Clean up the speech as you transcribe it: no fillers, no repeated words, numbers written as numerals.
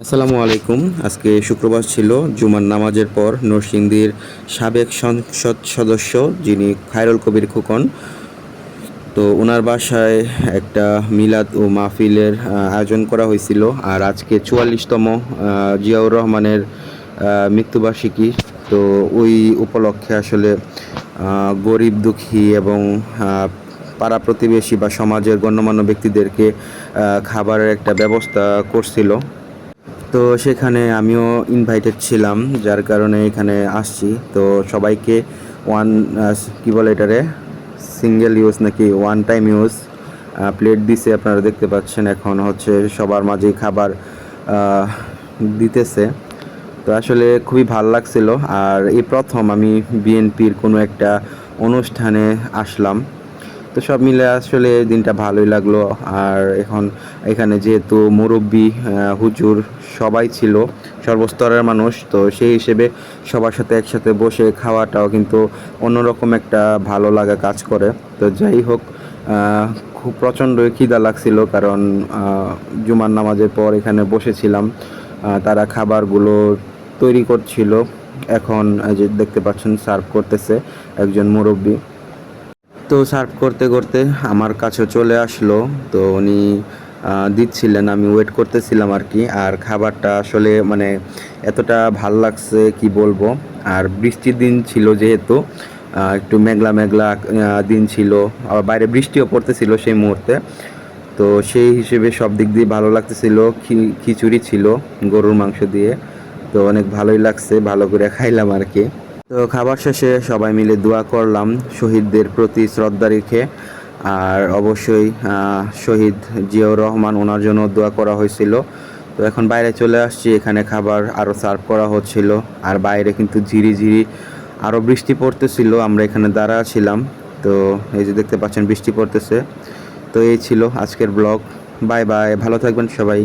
আসসালামু আলাইকুম। আজকে শুক্রবার ছিল, জুমার নামাজের পর নরসিংদীর সাবেক সংসদ সদস্য যিনি খায়রুল কবির খোকন, তো ওনার বাসায় একটা মিলাদ ও মাহফিলের আয়োজন করা হয়েছিল। আর আজকে ৪৪তম জিয়াউর রহমানের মৃত্যুবার্ষিকী। তো ওই উপলক্ষে আসলে গরিব দুঃখী এবং পাড়া প্রতিবেশী বা সমাজের গণ্যমান্য ব্যক্তিদেরকে খাবারের একটা ব্যবস্থা করছিল। তো সেখানে আমিও ইনভাইটেড ছিলাম, যার কারণে এখানে আসছি। তো সবাইকে ওয়ান কি বলে এটারে, সিঙ্গেল ইউজ নাকি ওয়ান টাইম ইউজ প্লেট দিছে, আপনারা দেখতে পাচ্ছেন। এখন হচ্ছে সবার মাঝে খাবার দিতেছে। তো আসলে খুবই ভাল লাগছিল। আর এই প্রথম আমি বিএনপির কোনো একটা অনুষ্ঠানে আসলাম। তো সব মিলে আসলে দিনটা ভালোই লাগলো। আর এখন এখানে যেহেতু মুরব্বি হুজুর সবাই ছিল, সর্বস্তরের মানুষ, তো সেই হিসেবে সবার সাথে একসাথে বসে খাওয়াটাও কিন্তু অন্যরকম একটা ভালো লাগা কাজ করে। তো যাই হোক, খুব প্রচণ্ড খিদা লাগছিল, কারণ জুমার নামাজের পর এখানে বসেছিলাম। তারা খাবারগুলো তৈরি করছিল। এখন যে দেখতে পাচ্ছেন সার্ভ করতেছে একজন মুরব্বি। তো সার্ভ করতে করতে আমার কাছে চলে আসলো। তো উনি দিচ্ছিলেন, আমি ওয়েট করতেছিলাম আর কি। আর খাবারটা আসলে মানে এতটা ভাল লাগছে কি বলবো। আর বৃষ্টির দিন ছিল যেহেতু, একটু মেঘলা মেঘলা দিন ছিল, আবার বাইরে বৃষ্টিও পড়তেছিল সেই মুহূর্তে। তো সেই হিসেবে সব দিক দিয়ে ভালো লাগতেছিল। খিচুড়ি ছিল গরুর মাংস দিয়ে। তো অনেক ভালোই লাগছে, ভালো করে খাইলাম আর কি। তো খাবার শেষে সবাই মিলে দোয়া করলাম শহীদদের প্রতি শ্রদ্ধা রেখে। আর অবশ্যই শহীদ জিয়াউর রহমান, ওনার জন্য দোয়া করা হয়েছিল। তো এখন বাইরে চলে আসছি, এখানে খাবার আরও সার্ভ করা হচ্ছিল। আর বাইরে কিন্তু ঝিরি ঝিরি আরও বৃষ্টি পড়তেছিল, আমরা এখানে দাঁড়া ছিলাম। তো এই যে দেখতে পাচ্ছেন বৃষ্টি পড়তেছে। তো এই ছিল আজকের ব্লগ। বাই বাই, ভালো থাকবেন সবাই।